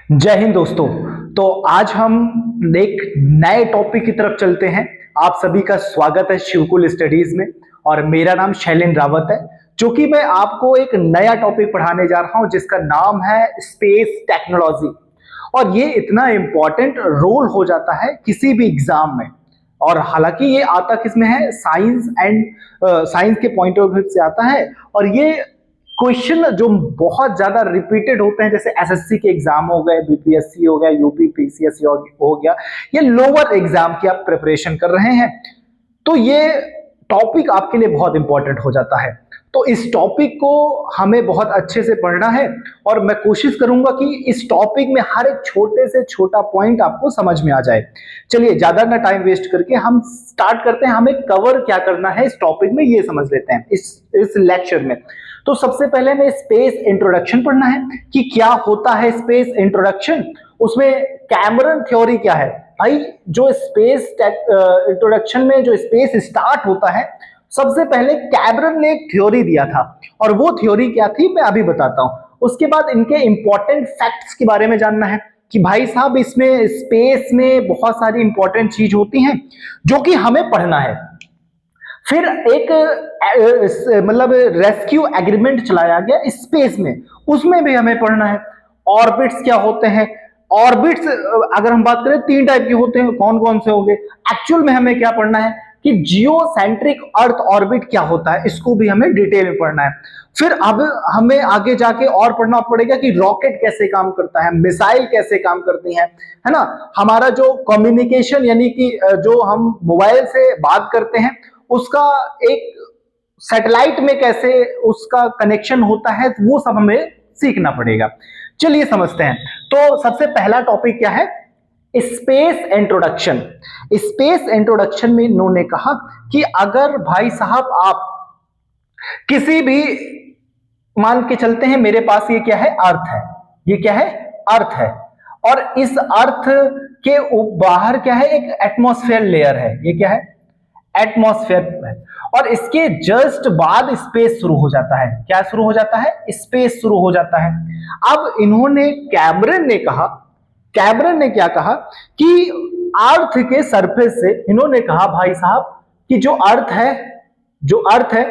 जय हिंद दोस्तों। तो आज हम एक नए टॉपिक की तरफ चलते हैं। आप सभी का स्वागत है शिवकुल स्टडीज में और मेरा नाम शैलेंद्र रावत है, जो कि मैं आपको एक नया टॉपिक पढ़ाने जा रहा हूं जिसका नाम है स्पेस टेक्नोलॉजी। और ये इतना इंपॉर्टेंट रोल हो जाता है किसी भी एग्जाम में। और हालांकि ये आता किसमें है, साइंस के पॉइंट ऑफ व्यू से आता है। और ये क्वेश्चन जो बहुत ज्यादा रिपीटेड होते हैं, जैसे एसएससी के एग्जाम हो गए, बीपीएससी हो गया, यूपी पीसीएससी हो गया, ये लोअर एग्जाम की आप प्रिपरेशन कर रहे हैं, तो ये टॉपिक आपके लिए बहुत इंपॉर्टेंट हो जाता है। तो इस टॉपिक को हमें बहुत अच्छे से पढ़ना है और मैं कोशिश करूंगा कि इस टॉपिक में हर एक छोटे से छोटा पॉइंट आपको समझ में आ जाए। चलिए ज्यादा ना टाइम वेस्ट करके हम स्टार्ट करते हैं। हमें कवर क्या करना है इस टॉपिक में, ये समझ लेते हैं इस लेक्चर में। तो सबसे पहले हमें स्पेस इंट्रोडक्शन पढ़ना है कि क्या होता है स्पेस इंट्रोडक्शन, उसमें कैमरन थ्योरी क्या है। भाई जो स्पेस इंट्रोडक्शन में जो स्पेस स्टार्ट होता है, सबसे पहले कैमरन ने एक थ्योरी दिया था और वो थ्योरी क्या थी मैं अभी बताता हूं। उसके बाद इनके इंपॉर्टेंट फैक्ट्स के बारे में जानना है कि भाई साहब इसमें स्पेस में बहुत सारी इंपॉर्टेंट चीज होती हैं जो कि हमें पढ़ना है। फिर एक मतलब रेस्क्यू एग्रीमेंट चलाया गया स्पेस में, उसमें भी हमें पढ़ना है। ऑर्बिट्स क्या होते हैं, ऑर्बिट्स अगर हम बात करें 3 टाइप के होते हैं, कौन कौन से होंगे। एक्चुअल में हमें क्या पढ़ना है कि जियोसेंट्रिक अर्थ ऑर्बिट क्या होता है, इसको भी हमें डिटेल में पढ़ना है। फिर अब हमें आगे जाके और पढ़ना पड़ेगा कि रॉकेट कैसे काम करता है, मिसाइल कैसे काम करती है ना। हमारा जो कम्युनिकेशन यानी कि जो हम मोबाइल से बात करते हैं उसका एक सैटेलाइट में कैसे उसका कनेक्शन होता है, वो सब हमें सीखना पड़ेगा। चलिए समझते हैं। तो सबसे पहला टॉपिक क्या है, स्पेस इंट्रोडक्शन। स्पेस इंट्रोडक्शन में इन्होंने कहा कि अगर भाई साहब आप किसी भी, मान के चलते हैं मेरे पास ये क्या है, अर्थ है, ये क्या है, अर्थ है, और इस अर्थ के बाहर क्या है, एक एटमॉस्फेयर लेयर है, ये क्या है, एटमॉस्फेयर है। और इसके जस्ट बाद स्पेस शुरू हो जाता है। क्या शुरू हो जाता है, स्पेस शुरू हो जाता है। अब इन्होंने कैमरन ने कहा, कैमरन ने क्या कहा कि अर्थ के सरफेस से इन्होंने कहा भाई साहब कि जो अर्थ है, जो अर्थ है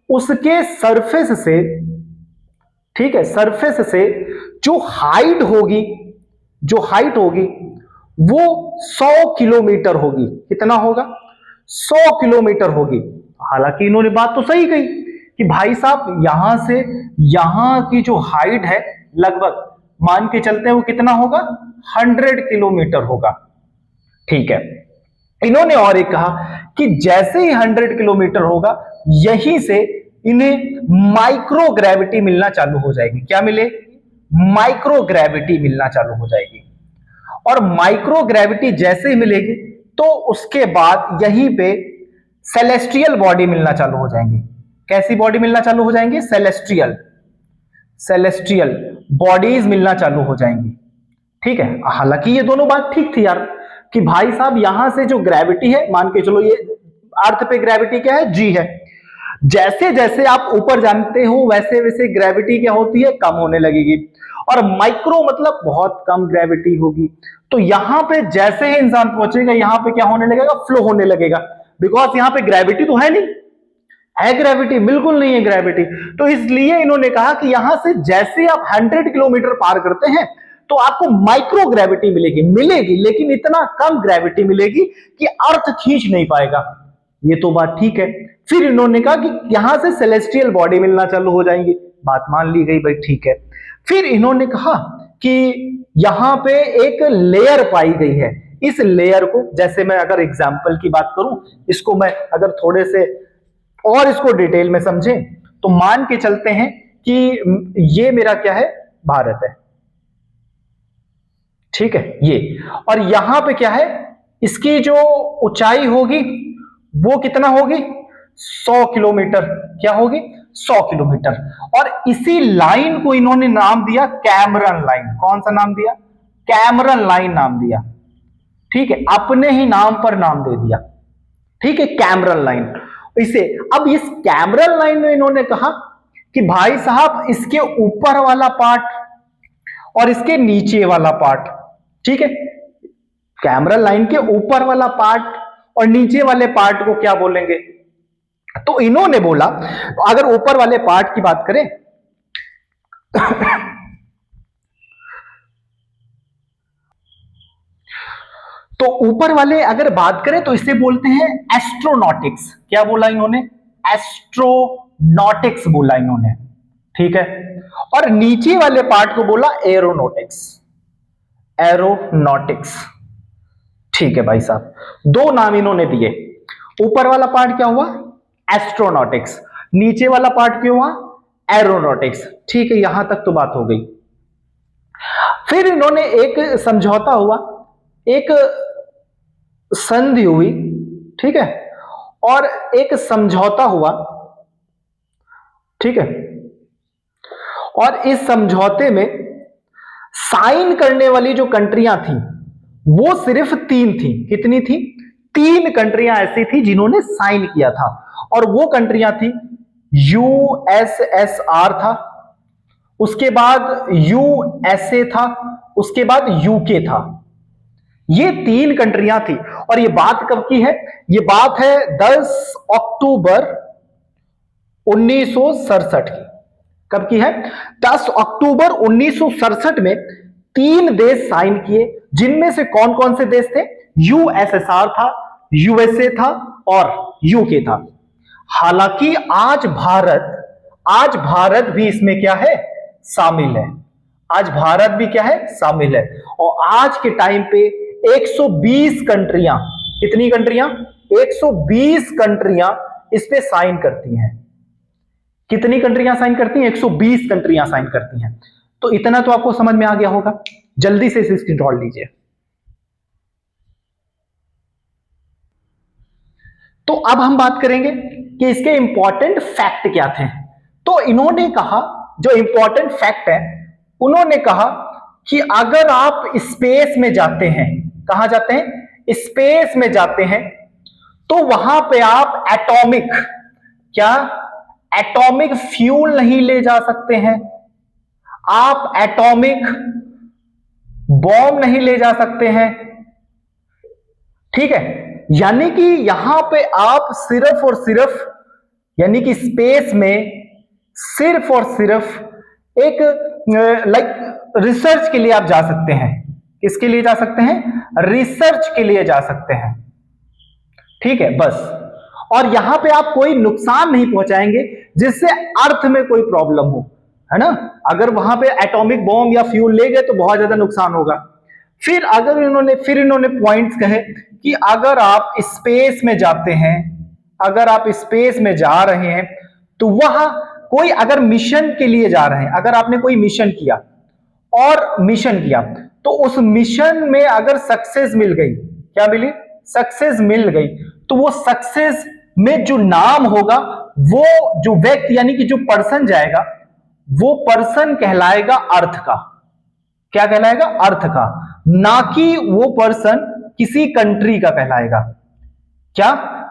उसके सरफेस से, ठीक है, सरफेस से जो हाइट होगी, जो हाइट होगी वो 100 किलोमीटर होगी। कितना होगा, 100 किलोमीटर होगी। हालांकि इन्होंने बात तो सही कही कि भाई साहब यहां से यहां की जो हाइट है लगभग मान के चलते हैं वो कितना होगा, 100 किलोमीटर होगा। ठीक है, इन्होंने और एक कहा कि जैसे ही 100 किलोमीटर होगा यहीं से इन्हें माइक्रो ग्रेविटी मिलना चालू हो जाएगी। क्या मिलेगी, माइक्रो ग्रेविटी मिलना चालू हो जाएगी। और माइक्रो ग्रेविटी जैसे ही मिलेगी तो उसके बाद यहीं पे सेलेस्टियल बॉडी मिलना चालू हो जाएंगी। कैसी बॉडी मिलना चालू हो जाएंगी, सेलेस्टियल, सेलेस्टियल बॉडीज मिलना चालू हो जाएंगी। ठीक है, हालांकि ये दोनों बात ठीक थी यार कि भाई साहब यहां से जो ग्रेविटी है, मान के चलो ये अर्थ पे ग्रेविटी क्या है, जी है। जैसे जैसे आप ऊपर जानते हो वैसे वैसे ग्रेविटी क्या होती है, कम होने लगेगी। और माइक्रो मतलब बहुत कम ग्रेविटी होगी। तो यहां पे जैसे ही इंसान पहुंचेगा यहां पे क्या होने लगेगा, फ्लो होने लगेगा। बिकॉज यहां पे ग्रेविटी तो है नहीं, है ग्रेविटी, बिल्कुल नहीं है ग्रेविटी। तो इसलिए इन्होंने कहा कि यहां से जैसे आप 100 किलोमीटर पार करते हैं तो आपको माइक्रो ग्रेविटी मिलेगी, मिलेगी लेकिन इतना कम ग्रेविटी मिलेगी कि अर्थ खींच नहीं पाएगा। ये तो बात ठीक है। फिर इन्होंने कहा कि यहां से सेलेस्टियल बॉडी मिलना चालू हो जाएंगी, बात मान ली गई, भाई ठीक है। फिर इन्होंने कहा कि यहां पे एक लेयर पाई गई है। इस लेयर को, जैसे मैं अगर एग्जांपल की बात करूं, इसको मैं अगर थोड़े से और इसको डिटेल में समझें तो मान के चलते हैं कि ये मेरा क्या है, भारत है, ठीक है ये। और यहां पे क्या है, इसकी जो ऊंचाई होगी वो कितना होगी, 100 किलोमीटर। क्या होगी, 100 किलोमीटर। और इसी लाइन को इन्होंने नाम दिया कैमरन लाइन। कौन सा नाम दिया, कैमरन लाइन नाम दिया। ठीक है, अपने ही नाम पर नाम दे दिया। ठीक है, कैमरन लाइन। इसे अब इस कैमरन लाइन में इन्होंने कहा कि भाई साहब इसके ऊपर वाला पार्ट और इसके नीचे वाला पार्ट, ठीक है, कैमरा लाइन के ऊपर वाला पार्ट और नीचे वाले पार्ट को क्या बोलेंगे? तो इन्होंने बोला अगर ऊपर वाले पार्ट की बात करें तो ऊपर वाले अगर बात करें तो इसे बोलते हैं एस्ट्रोनॉटिक्स। क्या बोला इन्होंने? एस्ट्रोनॉटिक्स बोला इन्होंने, ठीक है। और नीचे वाले पार्ट को बोला एरोनॉटिक्स, एरोनॉटिक्स, ठीक है भाई साहब। दो नाम इन्होंने दिए। ऊपर वाला पार्ट क्या हुआ? एस्ट्रोनॉटिक्स। नीचे वाला पार्ट क्यों हुआ? एरोनॉटिक्स। ठीक है, यहां तक तो बात हो गई। फिर इन्होंने एक समझौता हुआ, एक संधि हुई, ठीक है, और एक समझौता हुआ, ठीक है। और इस समझौते में साइन करने वाली जो कंट्रियां थी वो सिर्फ 3 थी। कितनी थी? 3 कंट्रियां ऐसी थी जिन्होंने साइन किया था, और वो कंट्रियां थी यूएसएसआर था, उसके बाद यूएसए था, उसके बाद यूके था। ये 3 कंट्रियां थी। और ये बात कब की है? ये बात है 10 अक्टूबर 1967 की। कब की है? 10 अक्टूबर 1967 में 3 देश साइन किए, जिनमें से कौन कौन से देश थे? यूएसएसआर था, यूएसए था और यूके था। हालांकि आज भारत भी इसमें क्या है? शामिल है। आज भारत भी क्या है? शामिल है। और आज के टाइम पे 120 कंट्रियां, कितनी कंट्रियां? 120 कंट्रियां इस पे साइन करती हैं। कितनी कंट्रियां साइन करती हैं? 120 कंट्रियां साइन करती हैं। तो इतना तो आपको समझ में आ गया होगा। जल्दी से इसे स्क्रीनशॉट लीजिए। तो अब हम बात करेंगे कि इसके इंपॉर्टेंट फैक्ट क्या थे। तो इन्होंने कहा, जो इंपॉर्टेंट फैक्ट है, उन्होंने कहा कि अगर आप स्पेस में जाते हैं, कहां जाते हैं? स्पेस में जाते हैं, तो वहां पे आप एटॉमिक, क्या? एटॉमिक फ्यूल नहीं ले जा सकते हैं, आप एटॉमिक बॉम्ब नहीं ले जा सकते हैं, ठीक है। यानी कि यहां पे आप सिर्फ और सिर्फ, यानी कि स्पेस में सिर्फ और सिर्फ एक रिसर्च के लिए आप जा सकते हैं। किसके लिए जा सकते हैं? रिसर्च के लिए जा सकते हैं, ठीक है, बस। और यहां पे आप कोई नुकसान नहीं पहुंचाएंगे जिससे अर्थ में कोई प्रॉब्लम हो, है ना। अगर वहां पे एटॉमिक बॉम्ब या फ्यूल ले गए तो बहुत ज्यादा नुकसान होगा। फिर इन्होंने पॉइंट्स कहे कि अगर आप स्पेस में जाते हैं, अगर आप स्पेस में जा रहे हैं, तो वहां कोई अगर मिशन के लिए जा रहे हैं, अगर आपने कोई मिशन किया और मिशन किया, तो उस मिशन में अगर सक्सेस मिल गई, क्या मिली? सक्सेस मिल गई, तो वो सक्सेस में जो नाम होगा, वो जो व्यक्ति यानी कि जो पर्सन जाएगा, वो पर्सन कहलाएगा अर्थ का। क्या कहलाएगा? अर्थ का, ना कि वो पर्सन किसी कंट्री का कहलाएगा। क्या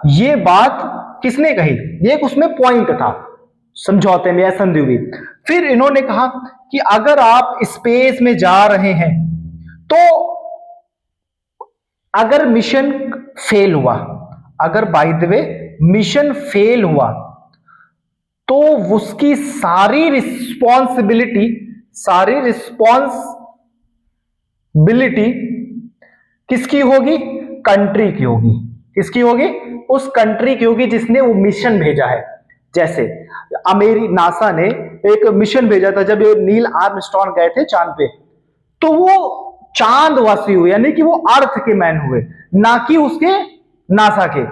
ये बात किसने कही? ये उसमें पॉइंट था समझौते में या संधि हुई। फिर इन्होंने कहा कि अगर आप स्पेस में जा रहे हैं, तो अगर मिशन फेल हुआ, अगर by the way mission fail हुआ, तो उसकी सारी रिस्पॉन्सिबिलिटी किसकी होगी? कंट्री की होगी। किसकी होगी? उस कंट्री की होगी जिसने वो मिशन भेजा है। जैसे नासा ने एक मिशन भेजा था, जब ये नील आर्मस्ट्रॉन्ग गए थे चांद पे, तो वो चांदवासी हुए, यानी कि वो अर्थ के मैन हुए, ना कि उसके नासा के।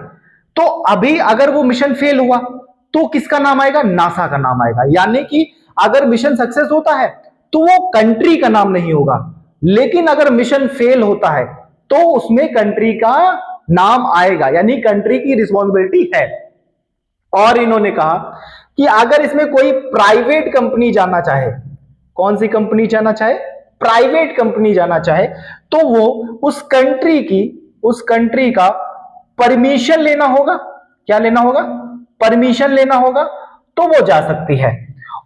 तो अभी अगर वो मिशन फेल हुआ तो किसका नाम आएगा? नासा का नाम आएगा। यानी कि अगर मिशन सक्सेस होता है तो वो कंट्री का नाम नहीं होगा, लेकिन अगर मिशन फेल होता है तो उसमें कंट्री का नाम आएगा, यानी कंट्री की रिस्पॉन्सिबिलिटी है। और इन्होंने कहा कि अगर इसमें कोई प्राइवेट कंपनी जाना चाहे, कौन सी कंपनी जाना चाहे? प्राइवेट कंपनी जाना चाहे, तो वो उस कंट्री का परमिशन लेना होगा। क्या लेना होगा? परमिशन लेना होगा, तो वो जा सकती है।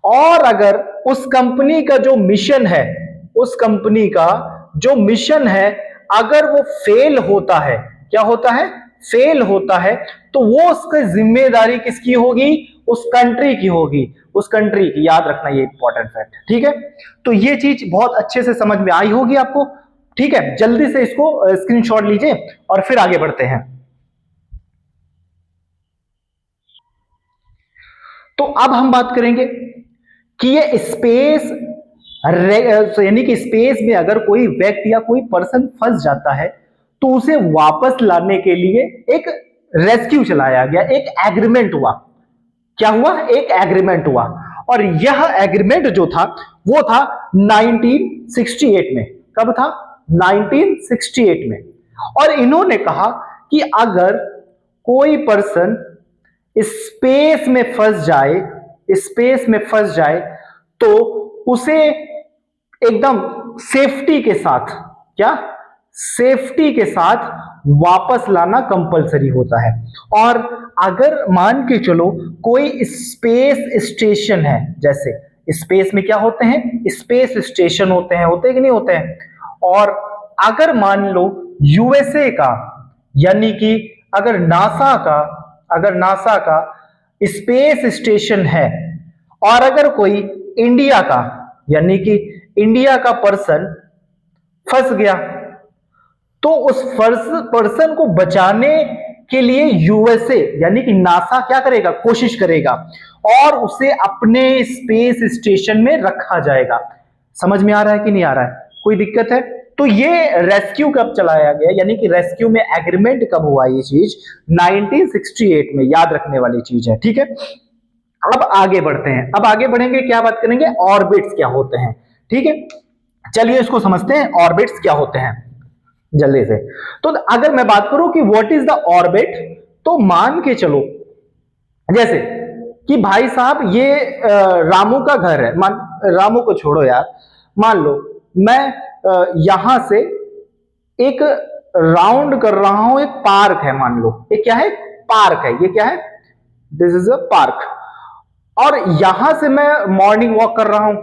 और अगर उस कंपनी का जो मिशन है, उस कंपनी का जो मिशन है अगर वो फेल होता है, क्या होता है, फेल होता है, तो वो उसकी जिम्मेदारी किसकी होगी, उस कंट्री की होगी, उस कंट्री की। याद रखना ये इंपॉर्टेंट फैक्ट, ठीक है। तो ये चीज बहुत अच्छे से समझ में आई होगी आपको, ठीक है। जल्दी से इसको स्क्रीनशॉट लीजिए और फिर आगे बढ़ते हैं। तो अब हम बात करेंगे कि ये स्पेस, यानी कि स्पेस में अगर कोई व्यक्ति या कोई पर्सन फंस जाता है तो उसे वापस लाने के लिए एक रेस्क्यू चलाया गया, एक एग्रीमेंट हुआ। क्या हुआ, एक एग्रीमेंट हुआ। और यह एग्रीमेंट जो था वो था 1968 में। कब था, 1968 में। और इन्होंने कहा कि अगर कोई पर्सन स्पेस में फंस जाए, स्पेस में फंस जाए, तो उसे एकदम सेफ्टी के साथ, क्या, सेफ्टी के साथ वापस लाना कंपलसरी होता है। और अगर मान के चलो कोई स्पेस स्टेशन है, जैसे स्पेस में क्या होते हैं, स्पेस स्टेशन होते हैं, होते कि नहीं होते हैं। और अगर मान लो यूएसए का, यानी कि अगर नासा का स्पेस स्टेशन है, और अगर कोई इंडिया का, यानी कि इंडिया का पर्सन फंस गया, तो उस पर्सन को बचाने के लिए यूएसए यानी कि नासा क्या करेगा, कोशिश करेगा, और उसे अपने स्पेस स्टेशन में रखा जाएगा। समझ में आ रहा है कि नहीं आ रहा है, कोई दिक्कत है। तो ये रेस्क्यू कब चलाया गया, यानी कि रेस्क्यू में एग्रीमेंट कब हुआ, ये चीज 1968 में, याद रखने वाली चीज है, ठीक है। अब आगे बढ़ते हैं, अब आगे बढ़ेंगे, क्या बात करेंगे, ऑर्बिट्स क्या होते हैं, ठीक है। चलिए इसको समझते हैं, ऑर्बिट्स क्या होते हैं जल्दी से। तो अगर मैं बात करूं कि व्हाट इज द ऑर्बिट, तो मान के चलो जैसे कि भाई साहब ये रामू का घर है, रामू को छोड़ो यार, मान लो मैं यहां से एक राउंड कर रहा हूं, एक पार्क है, मान लो ये क्या है, पार्क है, ये क्या है, दिस इज अ पार्क। और यहां से मैं मॉर्निंग वॉक कर रहा हूं,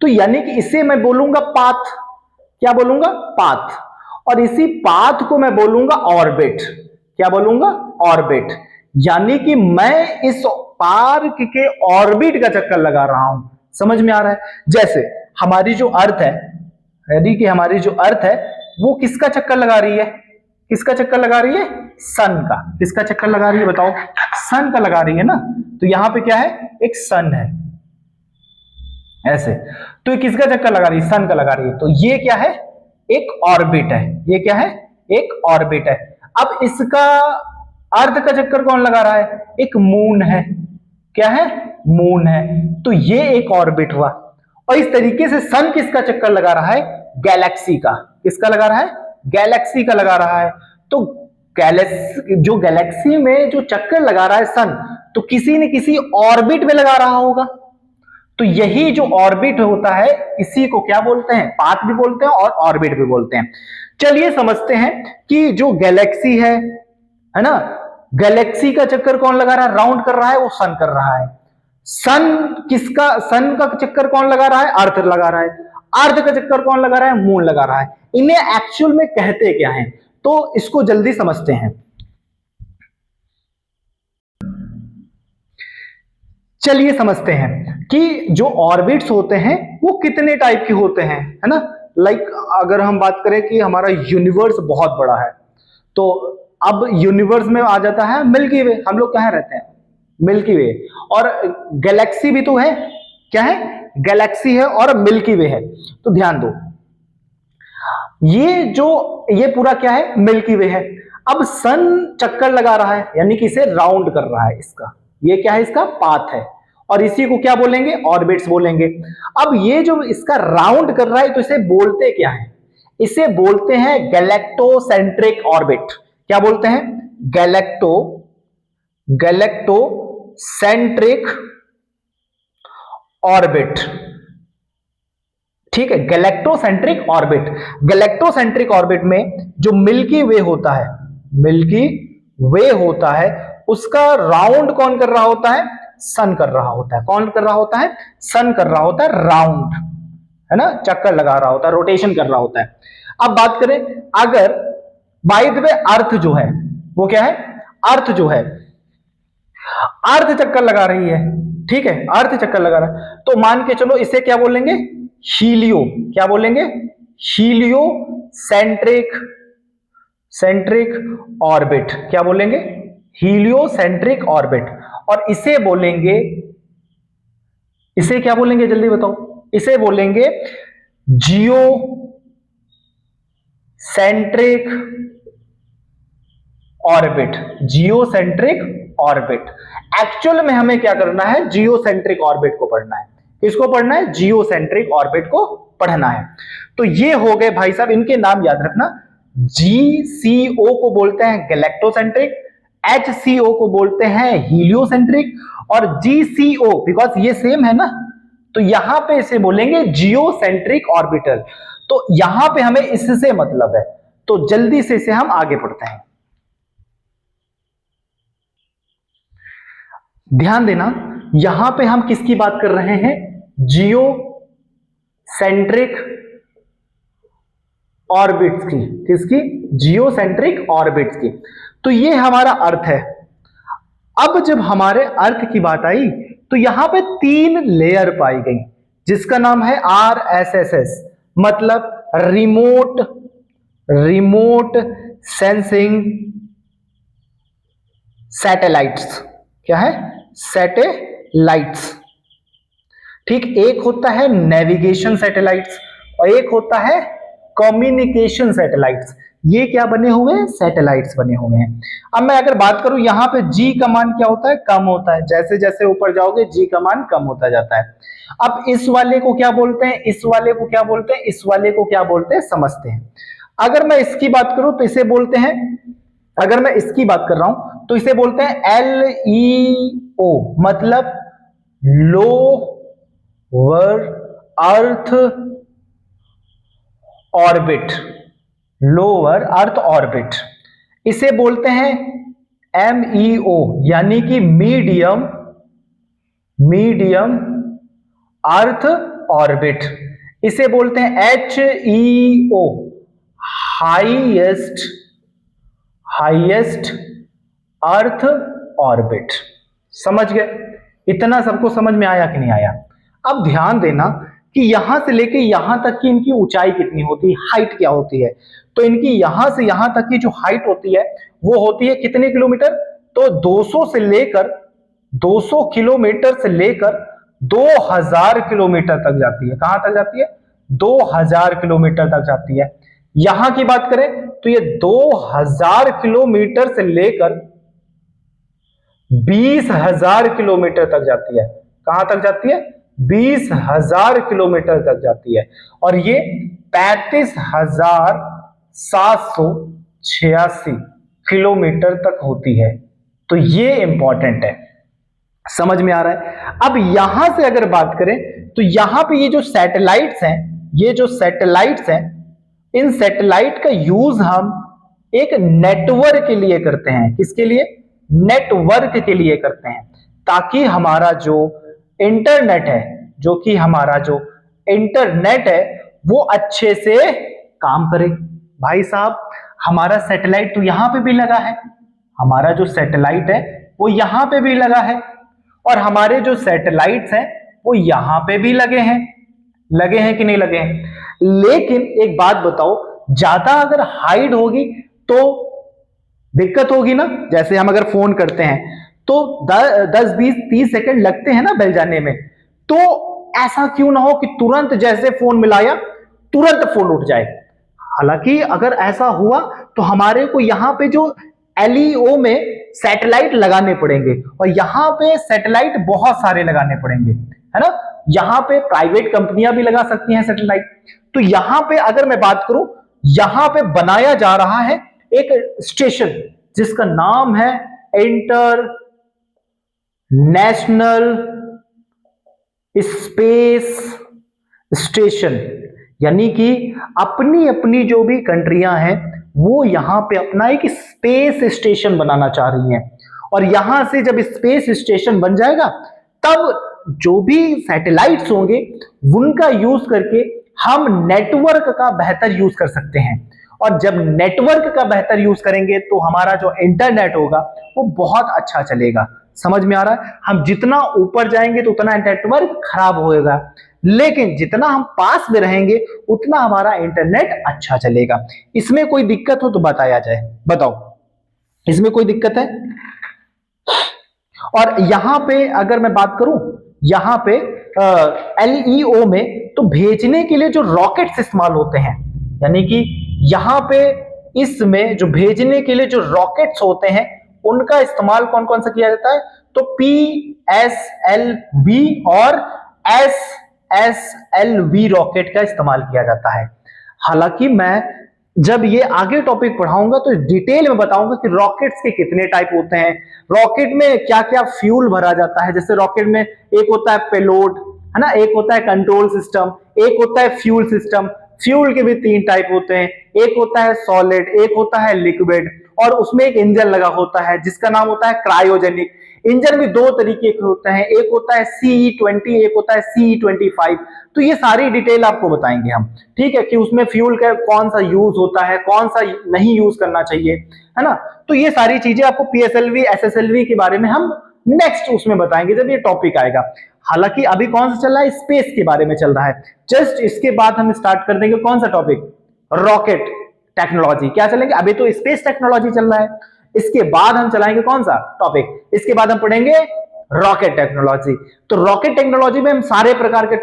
तो यानी कि इसे मैं बोलूंगा पाथ, क्या बोलूंगा, पाथ। और इसी पाथ को मैं बोलूंगा ऑर्बिट, क्या बोलूंगा, ऑर्बिट। यानी कि मैं इस पार्क के ऑर्बिट का चक्कर लगा रहा हूं। समझ में आ रहा है। जैसे हमारी जो अर्थ है, यानी कि हमारी जो अर्थ है वो किसका चक्कर लगा रही है, किसका चक्कर लगा रही है, सन का। किसका चक्कर लगा रही है बताओ, सन का लगा रही है ना। तो यहां पे क्या है, एक सन है ऐसे, तो ये किसका चक्कर लगा रही है, सन का लगा रही है। तो ये क्या है, एक ऑर्बिट है, ये क्या है, एक ऑर्बिट है। अब इसका अर्थ का चक्कर कौन लगा रहा है, एक मून है, क्या है, मून है। तो ये एक ऑर्बिट हुआ। और इस तरीके से सन किसका चक्कर लगा रहा है, गैलेक्सी का। किसका लगा रहा है, गैलेक्सी का लगा रहा है। तो जो गैलेक्सी में जो चक्कर लगा रहा है सन, तो किसी न किसी ऑर्बिट में लगा रहा होगा। तो यही जो ऑर्बिट होता है इसी को क्या बोलते हैं, पाथ भी बोलते हैं और ऑर्बिट भी बोलते हैं। चलिए समझते हैं कि जो गैलेक्सी है ना, गैलेक्सी का चक्कर कौन लगा रहा है, राउंड कर रहा है, वो सन कर रहा है। सन का चक्कर कौन लगा रहा है, अर्थ लगा रहा है। अर्थ का चक्कर कौन लगा रहा है, मून लगा रहा है। इन्हें एक्चुअल में कहते क्या है, तो इसको जल्दी समझते हैं। चलिए समझते हैं कि जो ऑर्बिट्स होते हैं वो कितने टाइप के होते हैं, है ना। लाइक अगर हम बात करें कि हमारा यूनिवर्स बहुत बड़ा है, तो अब यूनिवर्स में आ जाता है मिल्की वे, हम लोग कहाँ रहते हैं, मिल्की वे। और गैलेक्सी भी तो है, क्या है, गैलेक्सी है और मिल्की वे है। तो ध्यान दो, ये पूरा क्या है, मिल्की वे है। अब सन चक्कर लगा रहा है, यानी कि इसे राउंड कर रहा है, इसका ये क्या है, इसका पाथ है। और इसी को क्या बोलेंगे, ऑर्बिट्स बोलेंगे। अब ये जो इसका राउंड कर रहा है, तो इसे बोलते क्या है, इसे बोलते हैं गैलेक्टोसेंट्रिक ऑर्बिट। क्या बोलते हैं, गैलेक्टोसेंट्रिक ऑर्बिट, ठीक है, गैलेक्टोसेंट्रिक ऑर्बिट। गैलेक्टोसेंट्रिक ऑर्बिट में जो मिल्की वे होता है, मिल्की वे होता है, उसका राउंड कौन कर रहा होता है, सन कर रहा होता है। कौन कर रहा होता है, सन कर रहा होता है राउंड, है ना, चक्कर लगा रहा होता है, रोटेशन कर रहा होता है। अब बात करें अगर बाय द वे अर्थ जो है वो क्या है, अर्थ जो है अर्थ चक्कर लगा रही है, ठीक है, अर्थ चक्कर लगा रहा है, तो मान के चलो इसे क्या बोलेंगे, हीलियो, क्या बोलेंगे, हीलियो सेंट्रिक ऑर्बिट, क्या बोलेंगे, हीलियोसेंट्रिक ऑर्बिट। और इसे बोलेंगे, इसे क्या बोलेंगे जल्दी बताओ, इसे बोलेंगे geocentric orbit, geocentric orbit. Actual में हमें क्या करना है, जियोसेंट्रिक ऑर्बिट को पढ़ना है। किसको पढ़ना है, जियोसेंट्रिक ऑर्बिट को पढ़ना है। तो ये हो गए भाई साहब, इनके नाम याद रखना, GCO को बोलते हैं गैलेक्टोसेंट्रिक, HCO को बोलते हैं हीलियोसेंट्रिक, और GCO बिकॉज ये सेम है ना, तो यहां पे इसे बोलेंगे जियोसेंट्रिक ऑर्बिटल। तो यहां पे हमें इससे मतलब है, तो जल्दी से इसे हम आगे पढ़ते हैं। ध्यान देना, यहां पे हम किसकी बात कर रहे हैं, जियो सेंट्रिक ऑर्बिट्स की, किसकी, जियोसेंट्रिक ऑर्बिट्स की। तो ये हमारा अर्थ है। अब जब हमारे अर्थ की बात आई तो यहां पे 3 लेयर पाई गई, जिसका नाम है RSS, मतलब रिमोट सेंसिंग सैटेलाइट्स। क्या है, सैटेलाइट्स, ठीक। एक होता है नेविगेशन सैटेलाइट्स और एक होता है कम्युनिकेशन सैटेलाइट्स। ये क्या बने हुए हैं, सैटेलाइट्स बने हुए हैं। अब मैं अगर बात करूं यहां पे G का मान क्या होता है, कम होता है, जैसे जैसे ऊपर जाओगे G का मान कम होता जाता है। अब इस वाले को क्या बोलते हैं, इस वाले को क्या बोलते हैं, इस वाले को क्या बोलते हैं, समझते हैं। अगर मैं इसकी बात करूं तो इसे बोलते हैं, अगर मैं इसकी बात कर रहा हूं तो इसे बोलते हैं LEO, मतलब lower earth orbit, lower earth orbit. इसे बोलते हैं MEO, यानी कि मीडियम अर्थ ऑर्बिट। इसे बोलते हैं HEO, हाईएस्ट अर्थ ऑर्बिट। समझ गए, इतना सबको समझ में आया कि नहीं आया। अब ध्यान देना कि यहां से लेके यहां तक की इनकी ऊंचाई कितनी होती है, हाइट क्या होती है। तो इनकी यहां से यहां तक की जो हाइट होती है वो होती है कितने किलोमीटर, तो 200 किलोमीटर से लेकर 2000 किलोमीटर तक जाती है। कहां तक जाती है, 2000 किलोमीटर तक जाती है। यहां की बात करें तो ये 2000 किलोमीटर से लेकर 20,000 किलोमीटर तक जाती है। कहां तक जाती है, 20,000 किलोमीटर तक जाती है। और ये 35,786 किलोमीटर तक होती है। तो ये इंपॉर्टेंट है, समझ में आ रहा है। अब यहां से अगर बात करें तो यहां पे ये जो सैटेलाइट्स हैं, ये जो सैटेलाइट्स हैं, इन सैटेलाइट का यूज हम एक नेटवर्क के लिए करते हैं। किसके लिए, नेटवर्क के लिए करते हैं, ताकि हमारा जो इंटरनेट है, जो कि हमारा जो इंटरनेट है वो अच्छे से काम करे। भाई साहब हमारा सैटेलाइट तो यहां पे भी लगा है, हमारा जो सैटेलाइट है वो यहां पे भी लगा है, और हमारे जो सैटेलाइट्स हैं वो यहां पे भी लगे हैं कि नहीं लगे हैं। लेकिन एक बात बताओ, ज्यादा अगर हाइट होगी तो दिक्कत होगी ना। जैसे हम अगर फोन करते हैं तो 10 20 30 सेकंड लगते हैं ना बेल जाने में, तो ऐसा क्यों ना हो कि तुरंत जैसे फोन मिलाया तुरंत फोन उठ जाए। हालांकि अगर ऐसा हुआ तो हमारे को यहां पे जो LEO में सैटेलाइट लगाने पड़ेंगे, और यहां पे सैटेलाइट बहुत सारे लगाने पड़ेंगे, है ना। यहां पे प्राइवेट कंपनियां भी लगा सकती हैं सैटेलाइट। तो यहां पे अगर मैं बात करूं, यहां पे बनाया जा रहा है एक स्टेशन जिसका नाम है इंटरनेशनल स्पेस स्टेशन, यानी कि अपनी अपनी जो भी कंट्रियां हैं वो यहां पे अपना एक स्पेस स्टेशन बनाना चाह रही हैं। और यहां से जब स्पेस स्टेशन बन जाएगा तब जो भी सैटेलाइट्स होंगे उनका यूज करके हम नेटवर्क का बेहतर यूज कर सकते हैं। और जब नेटवर्क का बेहतर यूज करेंगे तो हमारा जो इंटरनेट होगा वो बहुत अच्छा चलेगा। समझ में आ रहा है? हम जितना ऊपर जाएंगे तो उतना नेटवर्क खराब होएगा, लेकिन जितना हम पास में रहेंगे उतना हमारा इंटरनेट अच्छा चलेगा। इसमें कोई दिक्कत हो तो बताया जाए, बताओ इसमें कोई दिक्कत है? और यहां पे अगर मैं बात करूं, यहां पे एलईओ में तो भेजने के लिए जो रॉकेट्स इस्तेमाल होते हैं, यानी कि यहां पे इसमें जो भेजने के लिए जो रॉकेट्स होते हैं उनका इस्तेमाल कौन कौन सा किया जाता है? तो PSLV और SSLV रॉकेट का इस्तेमाल किया जाता है। हालांकि मैं जब ये आगे टॉपिक पढ़ाऊंगा तो डिटेल में बताऊंगा कि रॉकेट्स के कितने टाइप होते हैं, रॉकेट में क्या क्या फ्यूल भरा जाता है। जैसे रॉकेट में एक होता है पेलोड, है ना, एक होता है कंट्रोल सिस्टम, एक होता है फ्यूल सिस्टम। फ्यूल के भी 3 टाइप होते हैं, एक होता है सॉलिड, एक होता है लिक्विड, और उसमें एक इंजन लगा होता है जिसका नाम होता है क्रायोजेनिक। इंजन भी 2 तरीके के होते हैं, एक होता है CE20, एक होता है CE25। तो ये सारी डिटेल आपको बताएंगे हम, ठीक है, कि उसमें फ्यूल का कौन सा यूज होता है, कौन सा नहीं यूज करना चाहिए, है ना। तो ये सारी चीजें आपको PSLV SSLV के बारे में हम नेक्स्ट उसमें बताएंगे जब ये टॉपिक आएगा। हालांकि अभी कौन सा चल रहा है? स्पेस के बारे में चल रहा है। जस्ट इसके बाद हम स्टार्ट कर देंगे कौन सा टॉपिक? Rocket technology. क्या चलेंगे? अभी तो स्पेस टेक्नोलॉजी चल रहा है, इसके बाद हम चलाएंगे कौन सा टॉपिक? इसके बाद हम पढ़ेंगे रॉकेट टेक्नोलॉजी। तो रॉकेट टेक्नोलॉजी में हम सारे प्रकार के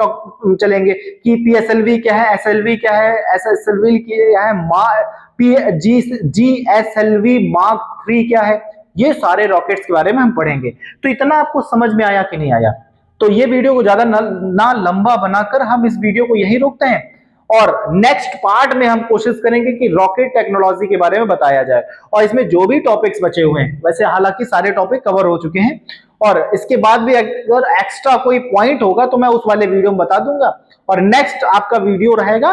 चलेंगे कि PSLV क्या है, SLV क्या है, SSLV क्या है, GSLV Mark 3 क्या है, ये सारे रॉकेट्स के बारे में हम पढ़ेंगे। तो इतना आपको समझ में आया कि नहीं आया? तो ये वीडियो को ज्यादा ना लंबा बनाकर हम इस वीडियो को यही रोकते हैं, और नेक्स्ट पार्ट में हम कोशिश करेंगे कि रॉकेट टेक्नोलॉजी के बारे में बताया जाए। और इसमें जो भी टॉपिक्स बचे हुए हैं, वैसे हालांकि सारे टॉपिक कवर हो चुके हैं, और इसके बाद भी अगर एक्स्ट्रा कोई पॉइंट होगा तो मैं उस वाले वीडियो में बता दूंगा। और नेक्स्ट आपका वीडियो रहेगा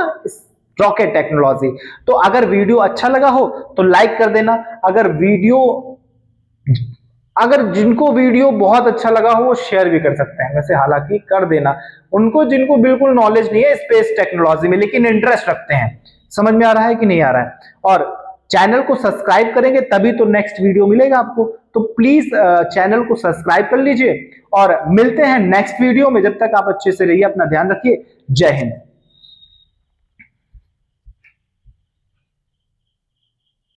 रॉकेट टेक्नोलॉजी। तो अगर वीडियो अच्छा लगा हो तो लाइक कर देना, अगर जिनको वीडियो बहुत अच्छा लगा हो वो शेयर भी कर सकते हैं, वैसे हालांकि कर देना उनको जिनको बिल्कुल नॉलेज नहीं है स्पेस टेक्नोलॉजी में लेकिन इंटरेस्ट रखते हैं। समझ में आ रहा है कि नहीं आ रहा है? और चैनल को सब्सक्राइब करेंगे तभी तो नेक्स्ट वीडियो मिलेगा आपको। तो प्लीज चैनल को सब्सक्राइब कर लीजिए, और मिलते हैं नेक्स्ट वीडियो में। जब तक आप अच्छे से रहिए, अपना ध्यान रखिए। जय हिंद।